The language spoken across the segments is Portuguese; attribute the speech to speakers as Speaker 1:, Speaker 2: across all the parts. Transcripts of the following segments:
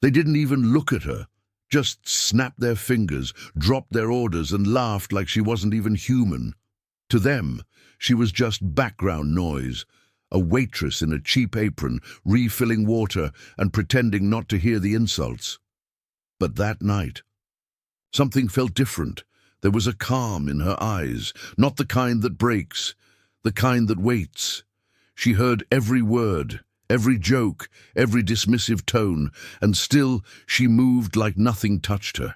Speaker 1: They didn't even look at her, just snapped their fingers, dropped their orders, and laughed like she wasn't even human. To them, she was just background noise, a waitress in a cheap apron, refilling water and pretending not to hear the insults. But that night, something felt different. There was a calm in her eyes, not the kind that breaks, the kind that waits. She heard every word, every joke, every dismissive tone, and still she moved like nothing touched her.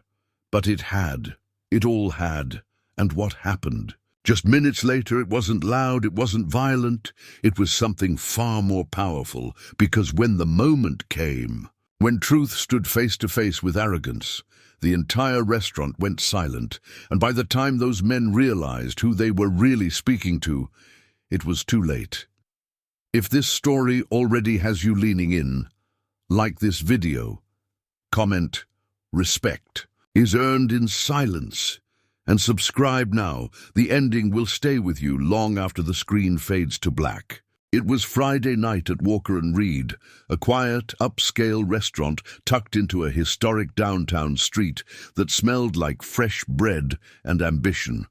Speaker 1: But it had. It all had. And what happened? Just minutes later, it wasn't loud, it wasn't violent. It was something far more powerful, because when the moment came, when truth stood face to face with arrogance, the entire restaurant went silent, and by the time those men realized who they were really speaking to, it was too late. If this story already has you leaning in, like this video, comment, "Respect is earned in silence," and subscribe now. The ending will stay with you long after the screen fades to black. It was Friday night at Walker & Reed, a quiet, upscale restaurant tucked into a historic downtown street that smelled like fresh bread and ambition.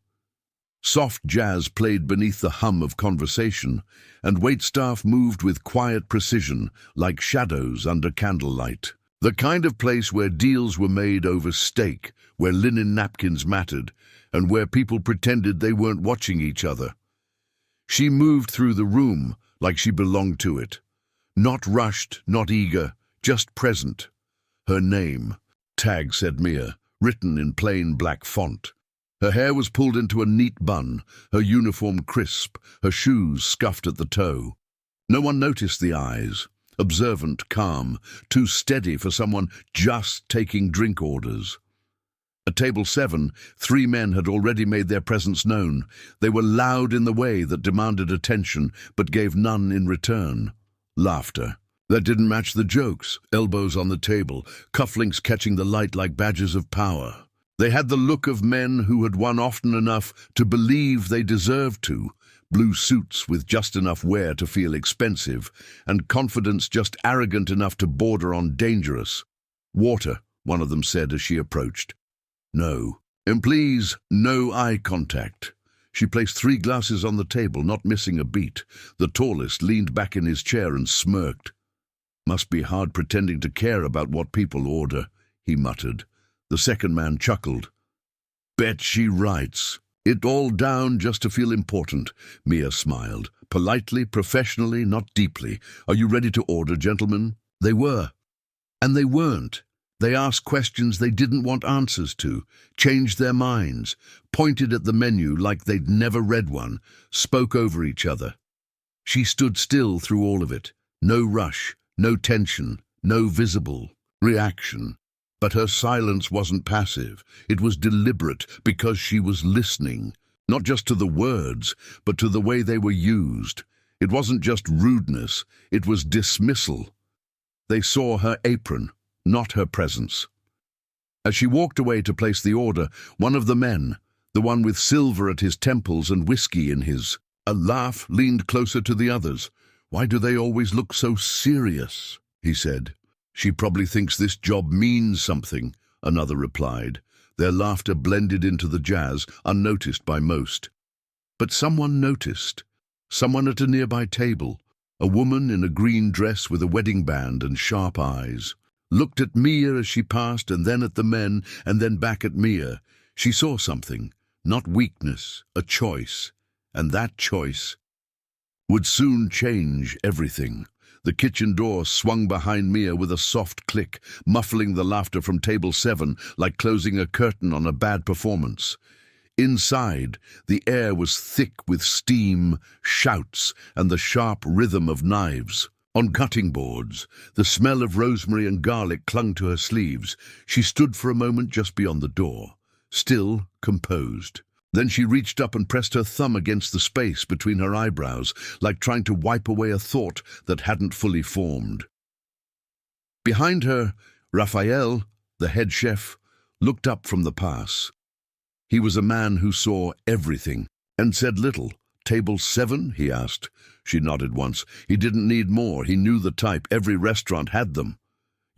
Speaker 1: Soft jazz played beneath the hum of conversation, and waitstaff moved with quiet precision, like shadows under candlelight. The kind of place where deals were made over steak, where linen napkins mattered, and where people pretended they weren't watching each other. She moved through the room like she belonged to it. Not rushed, not eager, just present. Her name, Tag, said Mia, written in plain black font. Her hair was pulled into a neat bun, her uniform crisp, her shoes scuffed at the toe. No one noticed the eyes, observant, calm, too steady for someone just taking drink orders. At table 7, 3 men had already made their presence known. They were loud in the way that demanded attention, but gave none in return. Laughter that didn't match the jokes, elbows on the table, cufflinks catching the light like badges of power. They had the look of men who had won often enough to believe they deserved to, blue suits with just enough wear to feel expensive, and confidence just arrogant enough to border on dangerous. "Water," one of them said as she approached. "No. And please, no eye contact." She placed 3 glasses on the table, not missing a beat. The tallest leaned back in his chair and smirked. "Must be hard pretending to care about what people order," he muttered. The second man chuckled. "Bet she writes. It all down just to feel important." Mia smiled. "Politely, professionally, not deeply. Are you ready to order, gentlemen?" They were. And they weren't. They asked questions they didn't want answers to, changed their minds, pointed at the menu like they'd never read one, spoke over each other. She stood still through all of it. No rush, no tension, no visible reaction. But her silence wasn't passive. It was deliberate because she was listening, not just to the words, but to the way they were used. It wasn't just rudeness, it was dismissal. They saw her apron, not her presence. As she walked away to place the order, one of the men, the one with silver at his temples and whiskey in his, a laugh, leaned closer to the others. "Why do they always look so serious?" he said. "She probably thinks this job means something," another replied. Their laughter blended into the jazz, unnoticed by most. But someone noticed. Someone at a nearby table, a woman in a green dress with a wedding band and sharp eyes, looked at Mia as she passed, and then at the men, and then back at Mia. She saw something, not weakness, a choice, and that choice would soon change everything. The kitchen door swung behind Mia with a soft click, muffling the laughter from table 7 like closing a curtain on a bad performance. Inside, the air was thick with steam, shouts, and the sharp rhythm of knives. On cutting boards, the smell of rosemary and garlic clung to her sleeves. She stood for a moment just beyond the door, still, composed. Then she reached up and pressed her thumb against the space between her eyebrows, like trying to wipe away a thought that hadn't fully formed. Behind her, Raphael, the head chef, looked up from the pass. He was a man who saw everything and said little. "Table 7?" he asked. She nodded once. He didn't need more. He knew the type. Every restaurant had them.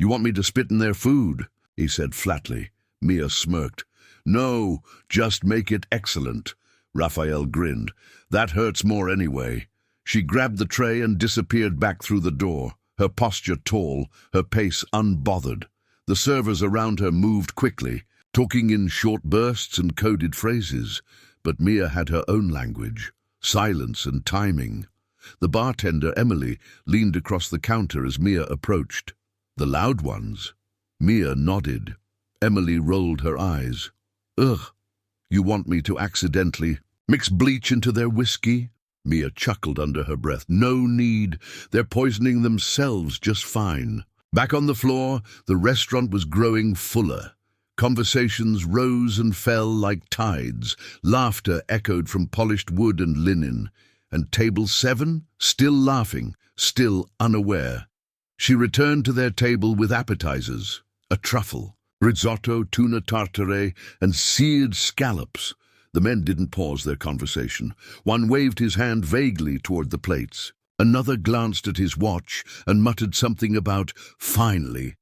Speaker 1: You want me to spit in their food? He said flatly. Mia smirked. No, just make it excellent. Raphael grinned. That hurts more anyway. She grabbed the tray and disappeared back through the door, her posture tall, her pace unbothered. The servers around her moved quickly, talking in short bursts and coded phrases, but Mia had her own language, silence and timing. The bartender, Emily, leaned across the counter as Mia approached. The loud ones. Mia nodded. Emily rolled her eyes. Ugh, you want me to accidentally mix bleach into their whiskey? Mia chuckled under her breath. No need. They're poisoning themselves just fine. Back on the floor, the restaurant was growing fuller. Conversations rose and fell like tides. Laughter echoed from polished wood and linen. And table 7, still laughing, still unaware. She returned to their table with appetizers, a truffle, risotto, tuna tartare, and seared scallops. The men didn't pause their conversation. One waved his hand vaguely toward the plates. Another glanced at his watch and muttered something about finally.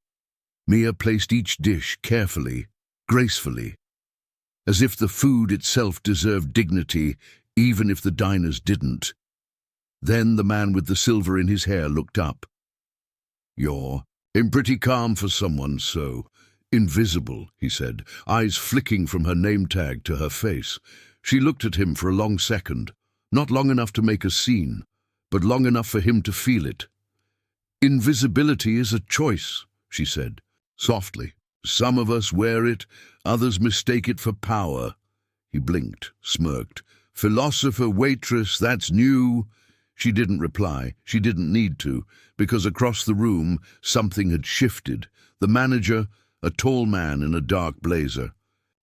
Speaker 1: Mia placed each dish carefully, gracefully, as if the food itself deserved dignity, even if the diners didn't. Then the man with the silver in his hair looked up. You're pretty calm for someone so invisible, he said, eyes flicking from her name tag to her face. She looked at him for a long second, not long enough to make a scene, but long enough for him to feel it. Invisibility is a choice, she said, softly. Some of us wear it, others mistake it for power. He blinked, smirked. Philosopher, waitress, that's new. She didn't reply. She didn't need to, because across the room something had shifted. The manager, a tall man in a dark blazer,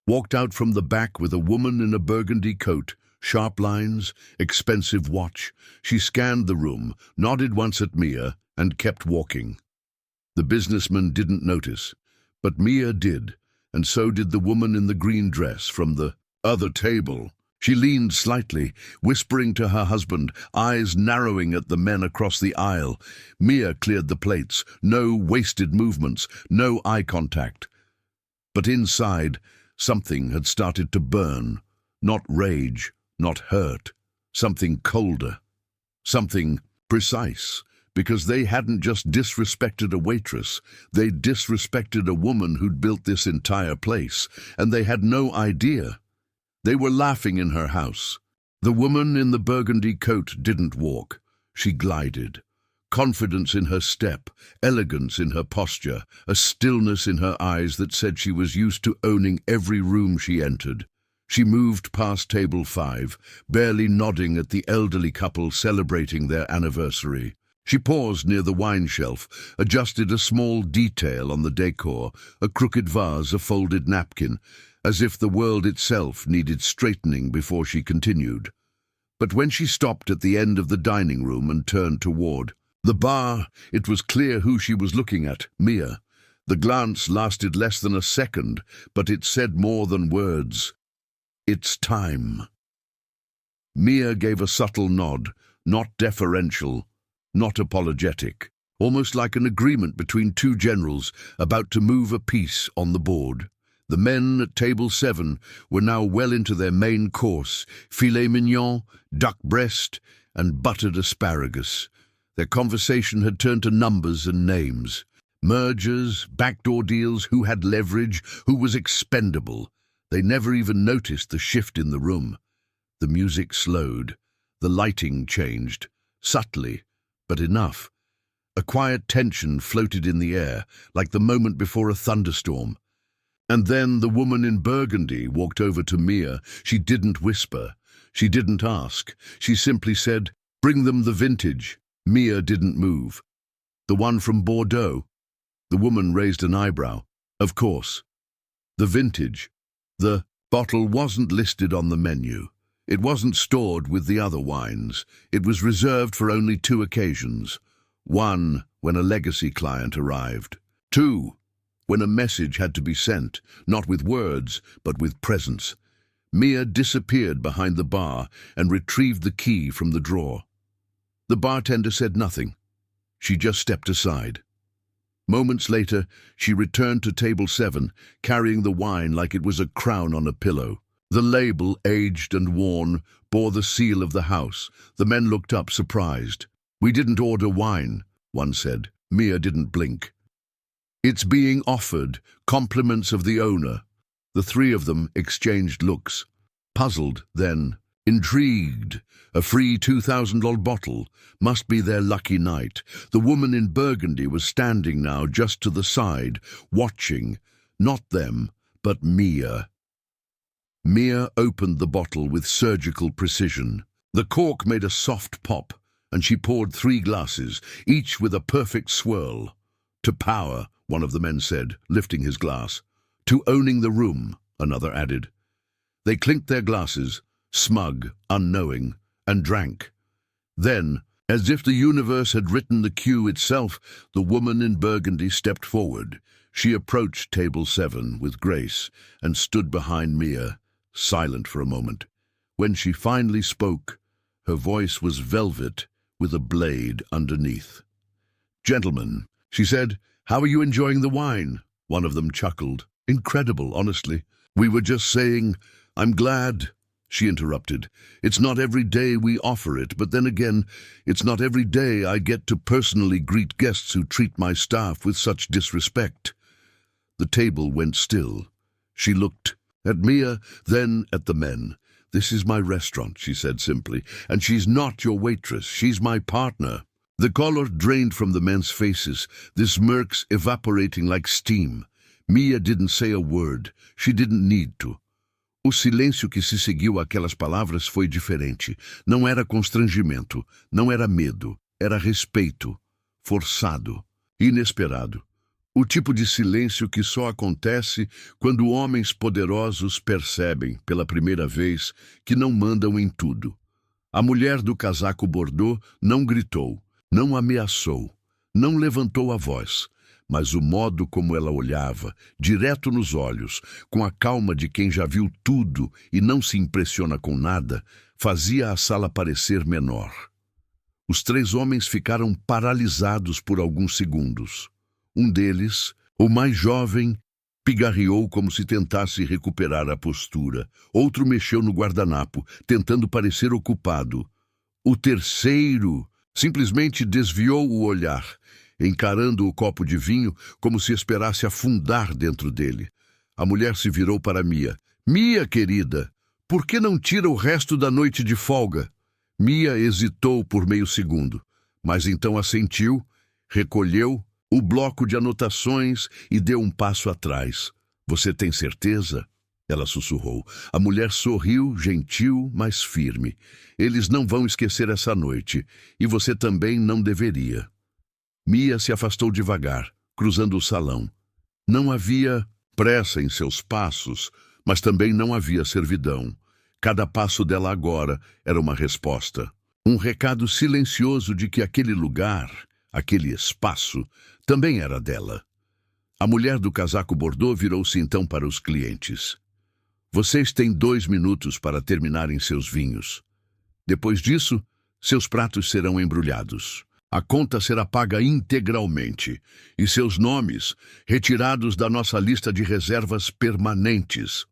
Speaker 1: walked out from the back with a woman in a burgundy coat, sharp lines, expensive watch. She scanned the room, nodded once at Mia, and kept walking. The businessman didn't notice, but Mia did, and so did the woman in the green dress from the other table. She leaned slightly, whispering to her husband, eyes narrowing at the men across the aisle. Mia cleared the plates, no wasted movements, no eye contact. But inside, something had started to burn, not rage, not hurt, something colder, something precise, because they hadn't just disrespected a waitress, they disrespected a woman who'd built this entire place, and they had no idea. They were laughing in her house. The woman in the burgundy coat didn't walk. She glided. Confidence in her step, elegance in her posture, a stillness in her eyes that said she was used to owning every room she entered. She moved past table 5, barely nodding at the elderly couple celebrating their anniversary. She paused near the wine shelf, adjusted a small detail on the decor, a crooked vase, a folded napkin, as if the world itself needed straightening before she continued. But when she stopped at the end of the dining room and turned toward the bar, it was clear who she was looking at, Mia. The glance lasted less than a second, but it said more than words. It's time. Mia gave a subtle nod, not deferential, not apologetic, almost like an agreement between two generals about to move a piece on the board. The men at table 7 were now well into their main course, filet mignon, duck breast, and buttered asparagus. Their conversation had turned to numbers and names. Mergers, backdoor deals, who had leverage, who was expendable. They never even noticed the shift in the room. The music slowed. The lighting changed, subtly, but enough. A quiet tension floated in the air, like the moment before a thunderstorm. And then the woman in burgundy walked over to Mia. She didn't whisper. She didn't ask. She simply said, "Bring them the vintage." Mia didn't move. "The one from Bordeaux?" The woman raised an eyebrow. "Of course." "The vintage." The bottle wasn't listed on the menu. It wasn't stored with the other wines. It was reserved for only 2 occasions. 1, when a legacy client arrived. 2, when a message had to be sent, not with words, but with presence. Mia disappeared behind the bar and retrieved the key from the drawer. The bartender said nothing. She just stepped aside. Moments later, she returned to table 7, carrying the wine like it was a crown on a pillow. The label, aged and worn, bore the seal of the house. The men looked up, surprised. "We didn't order wine," one said. Mia didn't blink. "It's being offered, compliments of the owner." The three of them exchanged looks. Puzzled, then. Intrigued. A free $2,000 bottle. Must be their lucky night. The woman in burgundy was standing now just to the side, watching. Not them, but Mia. Mia opened the bottle with surgical precision. The cork made a soft pop, and she poured 3 glasses, each with a perfect swirl. "To power," one of the men said, lifting his glass. "To owning the room," another added. They clinked their glasses, smug, unknowing, and drank. Then, as if the universe had written the cue itself, the woman in burgundy stepped forward. She approached table 7 with grace and stood behind Mia, silent for a moment. When she finally spoke, her voice was velvet with a blade underneath. "Gentlemen," she said, "how are you enjoying the wine?" One of them chuckled. "Incredible, honestly. We were just saying, I'm glad." She interrupted. "It's not every day we offer it, but then again, it's not every day I get to personally greet guests who treat my staff with such disrespect." The table went still. She looked at Mia, then at the men. "This is my restaurant," she said simply, "and she's not your waitress. She's my partner." The color drained from the men's faces, the smirks evaporating like steam. Mia didn't say a word. She didn't need to. O silêncio que se seguiu àquelas palavras foi diferente. Não era constrangimento, não era medo, era respeito, forçado, inesperado. O tipo de silêncio que só acontece quando homens poderosos percebem, pela primeira vez, que não mandam em tudo. A mulher do casaco bordô não gritou, não ameaçou, não levantou a voz, mas o modo como ela olhava, direto nos olhos, com a calma de quem já viu tudo e não se impressiona com nada, fazia a sala parecer menor. Os 3 homens ficaram paralisados por alguns segundos. Um deles, o mais jovem, pigarreou como se tentasse recuperar a postura. Outro mexeu no guardanapo, tentando parecer ocupado. O terceiro simplesmente desviou o olhar, encarando o copo de vinho como se esperasse afundar dentro dele. A mulher se virou para Mia. "Mia, querida, por que não tira o resto da noite de folga?" Mia hesitou por meio segundo, mas então assentiu, recolheu o bloco de anotações e deu um passo atrás. "Você tem certeza?" Ela sussurrou. A mulher sorriu, gentil, mas firme. "Eles não vão esquecer essa noite, e você também não deveria." Mia se afastou devagar, cruzando o salão. Não havia pressa em seus passos, mas também não havia servidão. Cada passo dela agora era uma resposta. Um recado silencioso de que aquele lugar, aquele espaço, também era dela. A mulher do casaco bordô virou-se então para os clientes. "Vocês têm 2 minutos para terminarem seus vinhos. Depois disso, seus pratos serão embrulhados. A conta será paga integralmente e seus nomes retirados da nossa lista de reservas permanentes."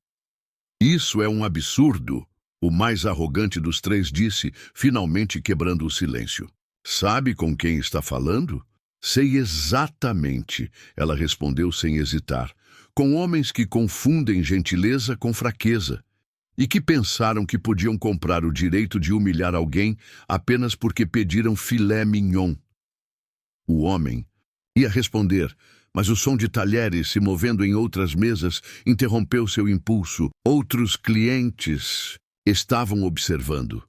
Speaker 1: "Isso é um absurdo", o mais arrogante dos 3 disse, finalmente quebrando o silêncio. "Sabe com quem está falando?" "Sei exatamente", ela respondeu sem hesitar. "Com homens que confundem gentileza com fraqueza e que pensaram que podiam comprar o direito de humilhar alguém apenas porque pediram filé mignon." O homem ia responder, mas o som de talheres se movendo em outras mesas interrompeu seu impulso. Outros clientes estavam observando.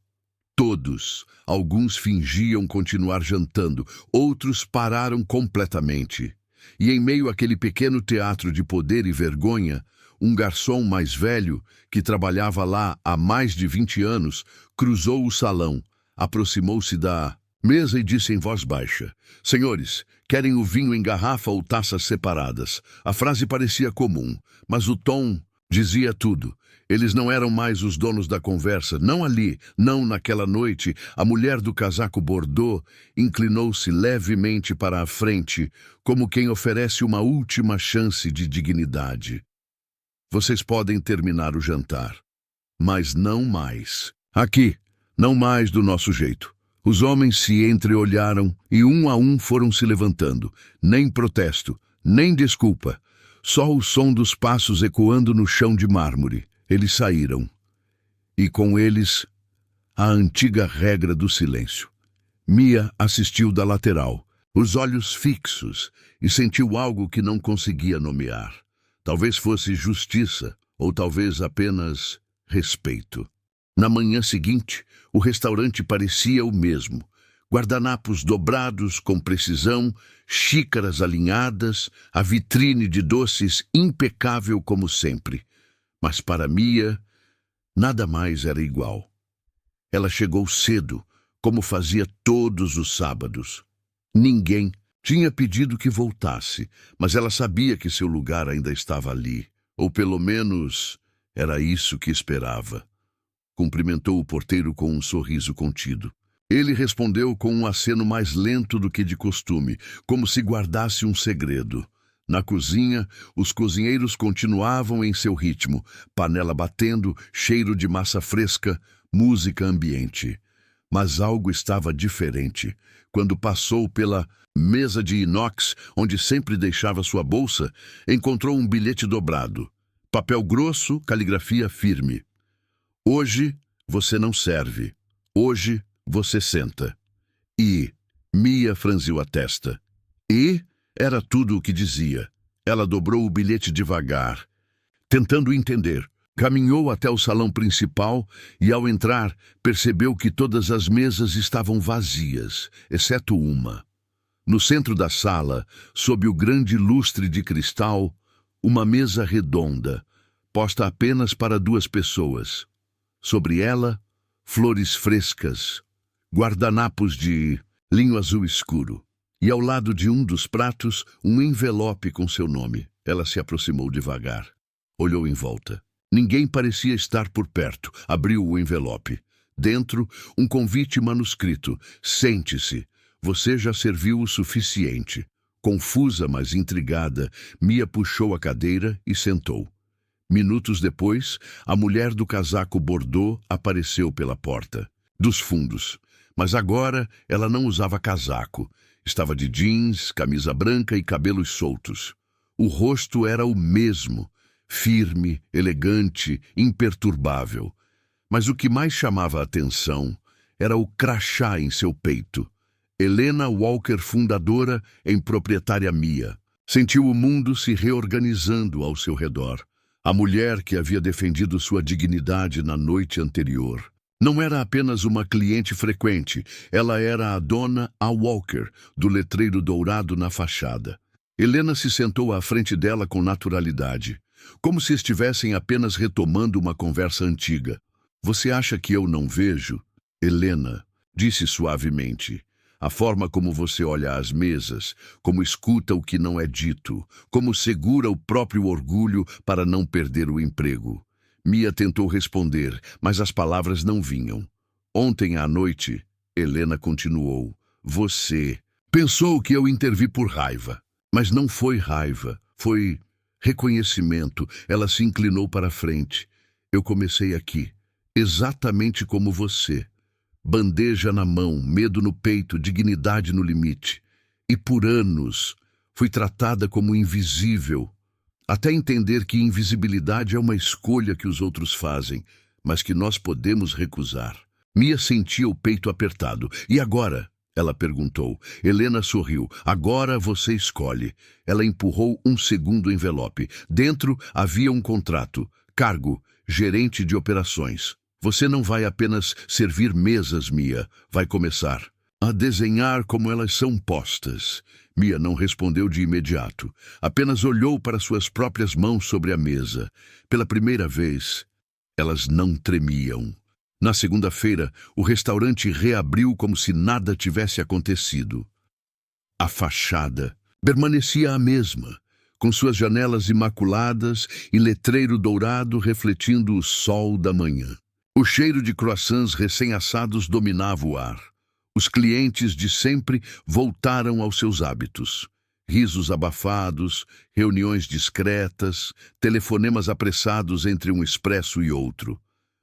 Speaker 1: Todos. Alguns fingiam continuar jantando, outros pararam completamente. E em meio àquele pequeno teatro de poder e vergonha, um garçom mais velho, que trabalhava lá há mais de 20 anos, cruzou o salão, aproximou-se da mesa e disse em voz baixa: "Senhores, querem o vinho em garrafa ou taças separadas?" A frase parecia comum, mas o tom Dizia tudo. Eles não eram mais os donos da conversa, não ali, não naquela noite. A mulher do casaco bordô inclinou-se levemente para a frente, como quem oferece uma última chance de dignidade. Vocês podem terminar o jantar, mas não mais. Aqui, não mais do nosso jeito. Os homens se entreolharam e um a um foram se levantando. Nem protesto, nem desculpa. Só o som dos passos ecoando no chão de mármore. Eles saíram. E com eles, a antiga regra do silêncio. Mia assistiu da lateral, os olhos fixos, e sentiu algo que não conseguia nomear. Talvez fosse justiça, ou talvez apenas respeito. Na manhã seguinte, o restaurante parecia o mesmo. Guardanapos dobrados com precisão, xícaras alinhadas, a vitrine de doces impecável como sempre. Mas para Mia, nada mais era igual. Ela chegou cedo, como fazia todos os sábados. Ninguém tinha pedido que voltasse, mas ela sabia que seu lugar ainda estava ali, ou pelo menos era isso que esperava. Cumprimentou o porteiro com um sorriso contido. Ele respondeu com um aceno mais lento do que de costume, como se guardasse um segredo. Na cozinha, os cozinheiros continuavam em seu ritmo, panela batendo, cheiro de massa fresca, música ambiente. Mas algo estava diferente. Quando passou pela mesa de inox, onde sempre deixava sua bolsa, encontrou um bilhete dobrado. Papel grosso, caligrafia firme. Hoje você não serve. Hoje você senta. E Mia franziu a testa. E era tudo o que dizia. Ela dobrou o bilhete devagar, tentando entender. Caminhou até o salão principal e, ao entrar, percebeu que todas as mesas estavam vazias, exceto uma. No centro da sala, sob o grande lustre de cristal, uma mesa redonda, posta apenas para 2 pessoas. Sobre ela, flores frescas, guardanapos de linho azul escuro. E ao lado de um dos pratos, um envelope com seu nome. Ela se aproximou devagar. Olhou em volta. Ninguém parecia estar por perto. Abriu o envelope. Dentro, um convite manuscrito. Sente-se. Você já serviu o suficiente. Confusa, mas intrigada, Mia puxou a cadeira e sentou. Minutos depois, a mulher do casaco bordô apareceu pela porta, dos fundos. Mas agora ela não usava casaco. Estava de jeans, camisa branca e cabelos soltos. O rosto era o mesmo, firme, elegante, imperturbável. Mas o que mais chamava a atenção era o crachá em seu peito. Helena Walker, fundadora em proprietária Mia. Sentiu o mundo se reorganizando ao seu redor. A mulher que havia defendido sua dignidade na noite anterior. Não era apenas uma cliente frequente, ela era a dona A. Walker, do letreiro dourado na fachada. Helena se sentou à frente dela com naturalidade, como se estivessem apenas retomando uma conversa antiga. Você acha que eu não vejo? Helena, disse suavemente. A forma como você olha às mesas, como escuta o que não é dito, como segura o próprio orgulho para não perder o emprego. Mia tentou responder, mas as palavras não vinham. Ontem à noite, Helena continuou, você pensou que eu intervi por raiva. Mas não foi raiva, foi reconhecimento. Ela se inclinou para a frente. Eu comecei aqui, exatamente como você. Bandeja na mão, medo no peito, dignidade no limite. E por anos fui tratada como invisível, até entender que invisibilidade é uma escolha que os outros fazem, mas que nós podemos recusar. Mia sentia o peito apertado. E agora? Ela perguntou. Helena sorriu. Agora você escolhe. Ela empurrou um segundo envelope. Dentro havia um contrato. Cargo, gerente de operações. Você não vai apenas servir mesas, Mia. Vai começar a desenhar como elas são postas. Mia não respondeu de imediato. Apenas olhou para suas próprias mãos sobre a mesa. Pela primeira vez, elas não tremiam. Na segunda-feira, o restaurante reabriu como se nada tivesse acontecido. A fachada permanecia a mesma, com suas janelas imaculadas e letreiro dourado refletindo o sol da manhã. O cheiro de croissants recém-assados dominava o ar. Os clientes de sempre voltaram aos seus hábitos. Risos abafados, reuniões discretas, telefonemas apressados entre um expresso e outro.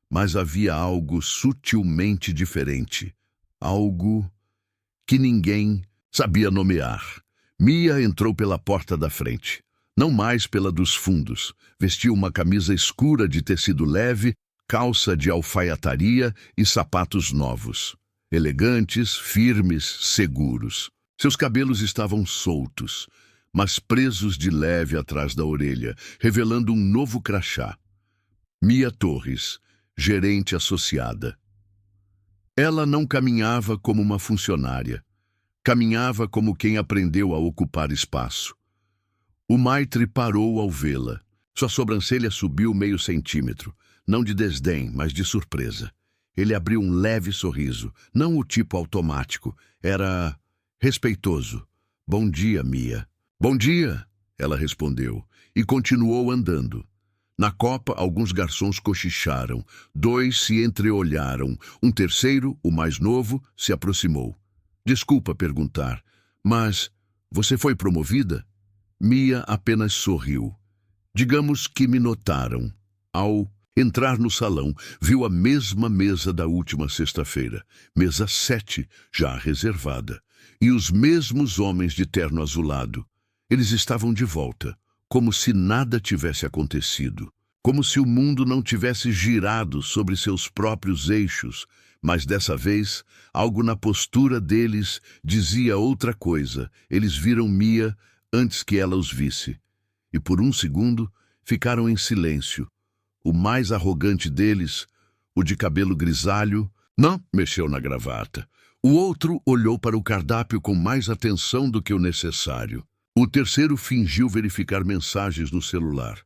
Speaker 1: Mas havia algo sutilmente diferente. Algo que ninguém sabia nomear. Mia entrou pela porta da frente, não mais pela dos fundos. Vestia uma camisa escura de tecido leve, calça de alfaiataria e sapatos novos. Elegantes, firmes, seguros. Seus cabelos estavam soltos, mas presos de leve atrás da orelha, revelando um novo crachá. Mia Torres, gerente associada. Ela não caminhava como uma funcionária. Caminhava como quem aprendeu a ocupar espaço. O maitre parou ao vê-la. Sua sobrancelha subiu meio centímetro, não de desdém, mas de surpresa. Ele abriu um leve sorriso, não o tipo automático, era respeitoso. Bom dia, Mia. Bom dia, ela respondeu, e continuou andando. Na copa, alguns garçons cochicharam, 2 se entreolharam, um terceiro, o mais novo, se aproximou. Desculpa perguntar, mas você foi promovida? Mia apenas sorriu. Digamos que me notaram. Ao entrar no salão, viu a mesma mesa da última sexta-feira, mesa 7, já reservada, e os mesmos homens de terno azulado. Eles estavam de volta, como se nada tivesse acontecido, como se o mundo não tivesse girado sobre seus próprios eixos, mas dessa vez, algo na postura deles dizia outra coisa. Eles viram Mia antes que ela os visse. E por um segundo, ficaram em silêncio. O mais arrogante deles, o de cabelo grisalho, não mexeu na gravata. O outro olhou para o cardápio com mais atenção do que o necessário. O terceiro fingiu verificar mensagens no celular.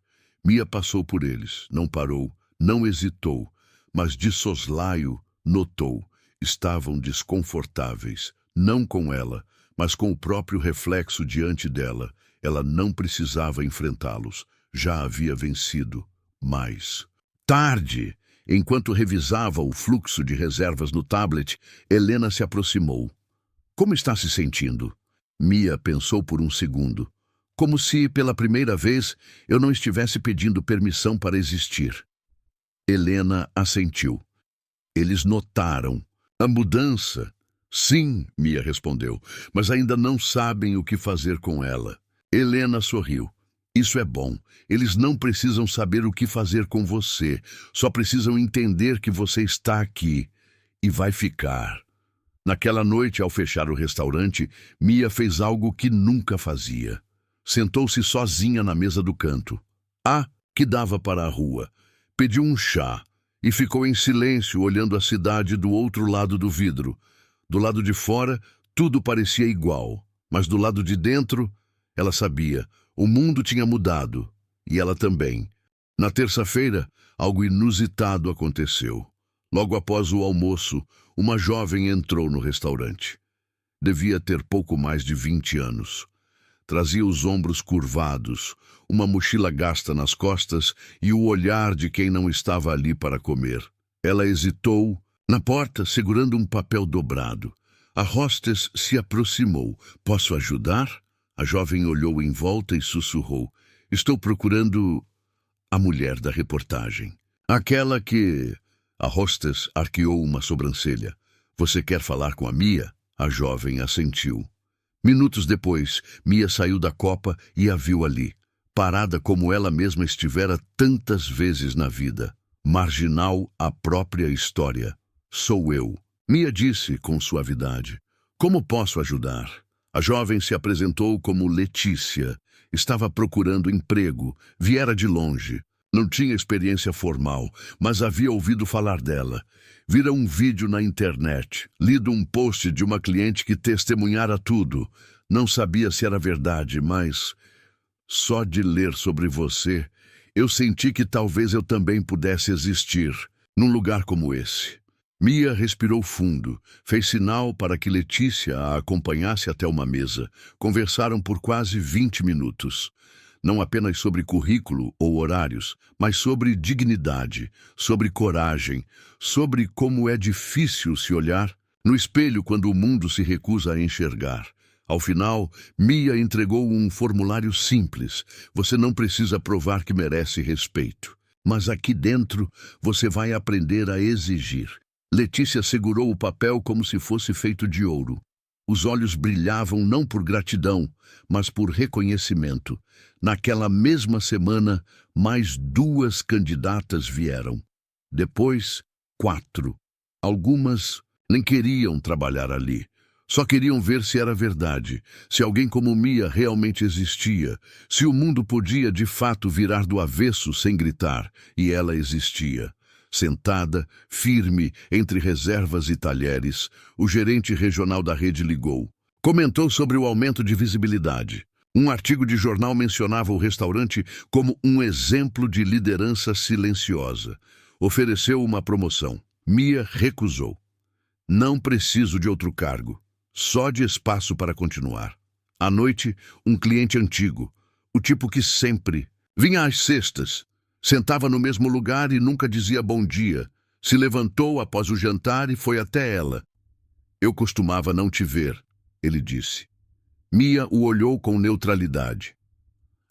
Speaker 1: Mia passou por eles, não parou, não hesitou, mas de soslaio notou, estavam desconfortáveis, não com ela, mas com o próprio reflexo diante dela. Ela não precisava enfrentá-los, já havia vencido. Mas, tarde, enquanto revisava o fluxo de reservas no tablet, Helena se aproximou. Como está se sentindo? Mia pensou por um segundo. Como se, pela primeira vez, eu não estivesse pedindo permissão para existir. Helena assentiu. Eles notaram a mudança. Sim, Mia respondeu, mas ainda não sabem o que fazer com ela. Helena sorriu. Isso é bom. Eles não precisam saber o que fazer com você. Só precisam entender que você está aqui e vai ficar. Naquela noite, ao fechar o restaurante, Mia fez algo que nunca fazia. Sentou-se sozinha na mesa do canto, que dava para a rua. Pediu um chá e ficou em silêncio olhando a cidade do outro lado do vidro. Do lado de fora, tudo parecia igual, mas do lado de dentro, ela sabia, o mundo tinha mudado, e ela também. Na terça-feira, algo inusitado aconteceu. Logo após o almoço, uma jovem entrou no restaurante. Devia ter pouco mais de 20 anos. Trazia os ombros curvados, uma mochila gasta nas costas e o olhar de quem não estava ali para comer. Ela hesitou, na porta, segurando um papel dobrado. A hostess se aproximou. Posso ajudar? A jovem olhou em volta e sussurrou. Estou procurando a mulher da reportagem. Aquela que... A hostess arqueou uma sobrancelha. Você quer falar com a Mia? A jovem assentiu. Minutos depois, Mia saiu da copa e a viu ali, parada como ela mesma estivera tantas vezes na vida. Marginal à própria história. Sou eu. Mia disse com suavidade. Como posso ajudar? A jovem se apresentou como Letícia. Estava procurando emprego, viera de longe. Não tinha experiência formal, mas havia ouvido falar dela. Vira um vídeo na internet, lido um post de uma cliente que testemunhara tudo. Não sabia se era verdade, mas só de ler sobre você, eu senti que talvez eu também pudesse existir num lugar como esse. Mia respirou fundo, fez sinal para que Letícia a acompanhasse até uma mesa. Conversaram por quase 20 minutos. não apenas sobre currículo ou horários, mas sobre dignidade, sobre coragem, sobre como é difícil se olhar no espelho quando o mundo se recusa a enxergar. Ao final, Mia entregou um formulário simples. Você não precisa provar que merece respeito. Mas aqui dentro, você vai aprender a exigir. Letícia segurou o papel como se fosse feito de ouro. Os olhos brilhavam não por gratidão, mas por reconhecimento. Naquela mesma semana, mais 2 candidatas vieram. Depois, 4. Algumas nem queriam trabalhar ali. Só queriam ver se era verdade, se alguém como Mia realmente existia, se o mundo podia de fato virar do avesso sem gritar, e ela existia. Sentada, firme, entre reservas e talheres, o gerente regional da rede ligou. Comentou sobre o aumento de visibilidade. Um artigo de jornal mencionava o restaurante como um exemplo de liderança silenciosa. Ofereceu uma promoção. Mia recusou. Não preciso de outro cargo. Só de espaço para continuar. À noite, um cliente antigo, o tipo que sempre vinha às sextas, sentava no mesmo lugar e nunca dizia bom dia. Se levantou após o jantar e foi até ela. Eu costumava não te ver, ele disse. Mia o olhou com neutralidade.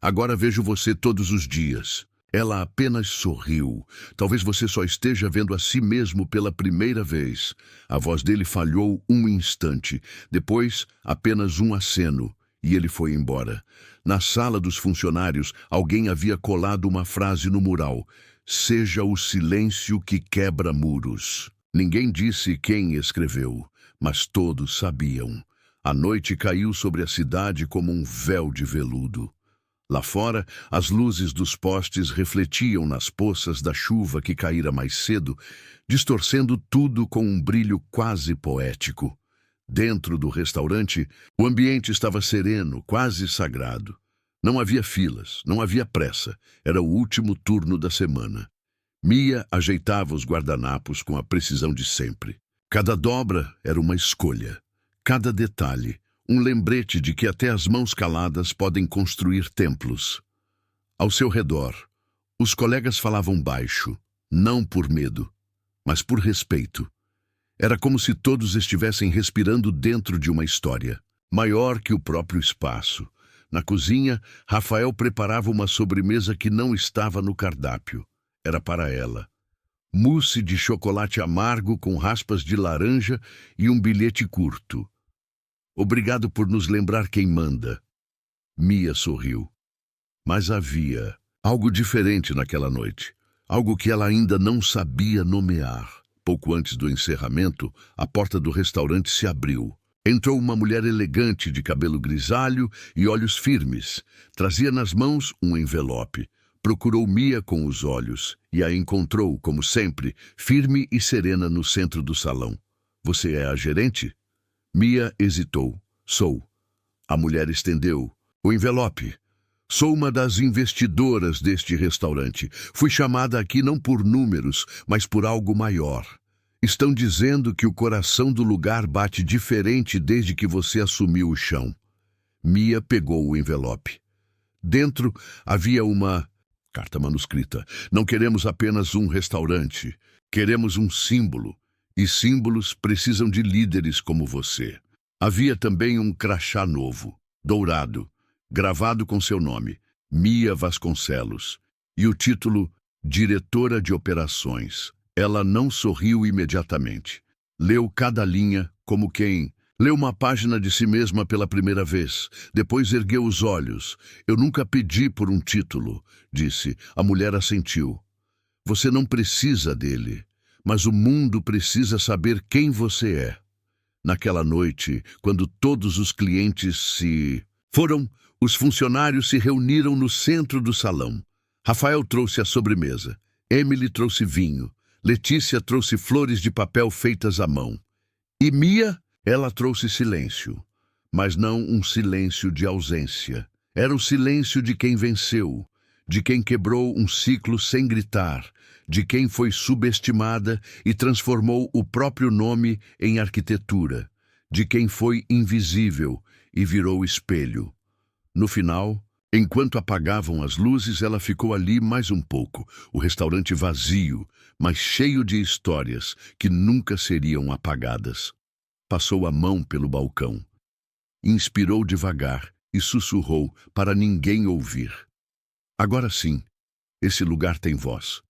Speaker 1: Agora vejo você todos os dias. Ela apenas sorriu. Talvez você só esteja vendo a si mesmo pela primeira vez. A voz dele falhou um instante. Depois, apenas um aceno. E ele foi embora. Na sala dos funcionários, alguém havia colado uma frase no mural. Seja o silêncio que quebra muros. Ninguém disse quem escreveu, mas todos sabiam. A noite caiu sobre a cidade como um véu de veludo. Lá fora, as luzes dos postes refletiam nas poças da chuva que caíra mais cedo, distorcendo tudo com um brilho quase poético. Dentro do restaurante, o ambiente estava sereno, quase sagrado. Não havia filas, não havia pressa. Era o último turno da semana. Mia ajeitava os guardanapos com a precisão de sempre. Cada dobra era uma escolha. Cada detalhe, um lembrete de que até as mãos caladas podem construir templos. Ao seu redor, os colegas falavam baixo, não por medo, mas por respeito. Era como se todos estivessem respirando dentro de uma história, maior que o próprio espaço. Na cozinha, Rafael preparava uma sobremesa que não estava no cardápio. Era para ela. Mousse de chocolate amargo com raspas de laranja e um bilhete curto. Obrigado por nos lembrar quem manda. Mia sorriu. Mas havia algo diferente naquela noite. Algo que ela ainda não sabia nomear. Pouco antes do encerramento, a porta do restaurante se abriu. Entrou uma mulher elegante de cabelo grisalho e olhos firmes. Trazia nas mãos um envelope. Procurou Mia com os olhos e a encontrou, como sempre, firme e serena no centro do salão. Você é a gerente? Mia hesitou. Sou. A mulher estendeu o envelope. Sou uma das investidoras deste restaurante. Fui chamada aqui não por números, mas por algo maior. Estão dizendo que o coração do lugar bate diferente desde que você assumiu o chão. Mia pegou o envelope. Dentro havia uma carta manuscrita. Não queremos apenas um restaurante. Queremos um símbolo. E símbolos precisam de líderes como você. Havia também um crachá novo, dourado, gravado com seu nome, Mia Vasconcelos, e o título Diretora de Operações. Ela não sorriu imediatamente. Leu cada linha como quem leu uma página de si mesma pela primeira vez. Depois ergueu os olhos. Eu nunca pedi por um título, disse. A mulher assentiu. Você não precisa dele, mas o mundo precisa saber quem você é. Naquela noite, quando todos os clientes se foram, os funcionários se reuniram no centro do salão. Rafael trouxe a sobremesa. Emily trouxe vinho. Letícia trouxe flores de papel feitas à mão. E Mia, ela trouxe silêncio. Mas não um silêncio de ausência. Era o silêncio de quem venceu, de quem quebrou um ciclo sem gritar, de quem foi subestimada e transformou o próprio nome em arquitetura, de quem foi invisível e virou espelho. No final, Enquanto apagavam as luzes, ela ficou ali mais um pouco, o restaurante vazio, mas cheio de histórias que nunca seriam apagadas. Passou a mão pelo balcão. Inspirou devagar e sussurrou para ninguém ouvir. Agora sim, esse lugar tem voz.